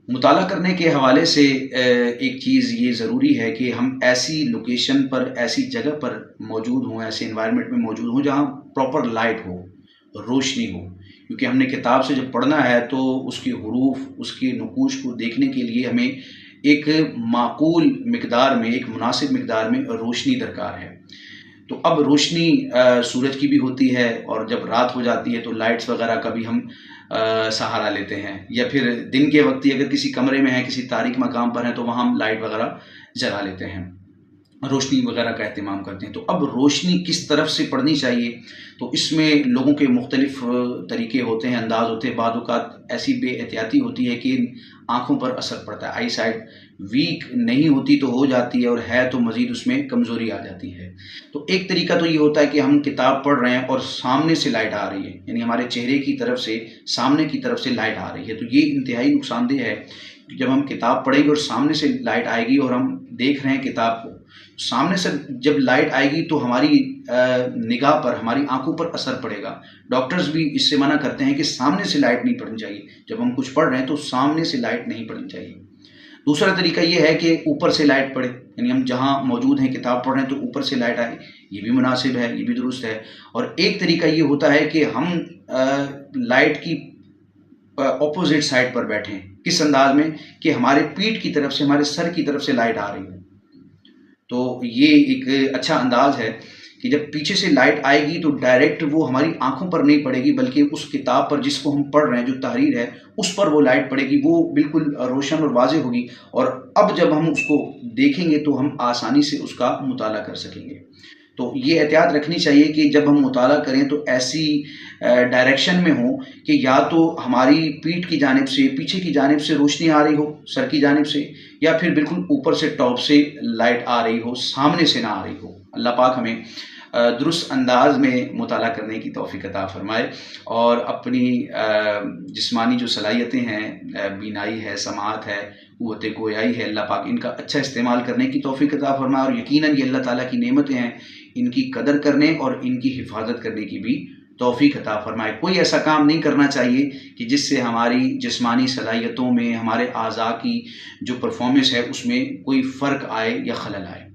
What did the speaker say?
مطالعہ کرنے کے حوالے سے ایک چیز یہ ضروری ہے کہ ہم ایسی لوکیشن پر، ایسی جگہ پر موجود ہوں، ایسے انوائرمنٹ میں موجود ہوں جہاں پراپر لائٹ ہو، روشنی ہو، کیونکہ ہم نے کتاب سے جب پڑھنا ہے تو اس کے حروف، اس کے نقوش کو دیکھنے کے لیے ہمیں ایک معقول مقدار میں، ایک مناسب مقدار میں روشنی درکار ہے۔ تو اب روشنی سورج کی بھی ہوتی ہے، اور جب رات ہو جاتی ہے تو لائٹس وغیرہ کا بھی ہم سہارا لیتے ہیں، یا پھر دن کے وقت اگر کسی کمرے میں ہیں، کسی تاریک مقام پر ہیں تو وہاں ہم لائٹ وغیرہ جلا لیتے ہیں، روشنی وغیرہ کا اہتمام کرتے ہیں۔ تو اب روشنی کس طرف سے پڑنی چاہیے، تو اس میں لوگوں کے مختلف طریقے ہوتے ہیں، انداز ہوتے ہیں۔ بعض اوقات ایسی بے احتیاطی ہوتی ہے کہ آنکھوں پر اثر پڑتا ہے، آئی سائٹ ویک نہیں ہوتی تو ہو جاتی ہے، اور ہے تو مزید اس میں کمزوری آ جاتی ہے۔ تو ایک طریقہ تو یہ ہوتا ہے کہ ہم کتاب پڑھ رہے ہیں اور سامنے سے لائٹ آ رہی ہے، یعنی ہمارے چہرے کی طرف سے، سامنے کی طرف سے لائٹ آ رہی ہے، تو یہ انتہائی نقصان دہ ہے۔ جب ہم کتاب پڑھیں گے اور سامنے سے لائٹ آئے گی اور ہم دیکھ رہے ہیں کتاب کو، سامنے سے جب لائٹ آئے گی تو ہماری نگاہ پر، ہماری آنکھوں پر اثر پڑے گا۔ ڈاکٹرز بھی اس سے منع کرتے ہیں کہ سامنے سے لائٹ نہیں پڑنی چاہیے، جب ہم کچھ پڑھ رہے ہیں تو سامنے سے لائٹ نہیں پڑنی چاہیے۔ دوسرا طریقہ یہ ہے کہ اوپر سے لائٹ پڑے، یعنی ہم جہاں موجود ہیں کتاب پڑھ رہے ہیں تو اوپر سے لائٹ آئے، یہ بھی مناسب ہے، یہ بھی درست ہے۔ اور ایک طریقہ یہ ہوتا ہے کہ ہم لائٹ کی اپوزٹ سائڈ پر بیٹھیں، کس انداز میں کہ ہمارے پیٹھ کی طرف سے، ہمارے سر کی طرف سے لائٹ آ رہی ہے۔ تو یہ ایک اچھا انداز ہے کہ جب پیچھے سے لائٹ آئے گی تو ڈائریکٹ وہ ہماری آنکھوں پر نہیں پڑے گی، بلکہ اس کتاب پر جس کو ہم پڑھ رہے ہیں، جو تحریر ہے، اس پر وہ لائٹ پڑے گی، وہ بالکل روشن اور واضح ہوگی، اور اب جب ہم اس کو دیکھیں گے تو ہم آسانی سے اس کا مطالعہ کر سکیں گے۔ تو یہ احتیاط رکھنی چاہیے کہ جب ہم مطالعہ کریں تو ایسی ڈائریکشن میں ہوں کہ یا تو ہماری پیٹھ کی جانب سے، پیچھے کی جانب سے روشنی آ رہی ہو، سر کی جانب سے، یا پھر بالکل اوپر سے ٹاپ سے لائٹ آ رہی ہو، سامنے سے نہ آ رہی ہو۔ اللہ پاک ہمیں درست انداز میں مطالعہ کرنے کی توفیق عطا فرمائے، اور اپنی جسمانی جو صلاحیتیں ہیں، بینائی ہے، سماعت ہے، قوت گویائی ہے، اللہ پاک ان کا اچھا استعمال کرنے کی توفیق عطا فرمائے، اور یقیناً یہ اللہ تعالیٰ کی نعمتیں ہیں، ان کی قدر کرنے اور ان کی حفاظت کرنے کی بھی توفیق عطا فرمائے۔ کوئی ایسا کام نہیں کرنا چاہیے کہ جس سے ہماری جسمانی صلاحیتوں میں، ہمارے اعضاء کی جو پرفارمنس ہے اس میں کوئی فرق آئے یا خلل آئے۔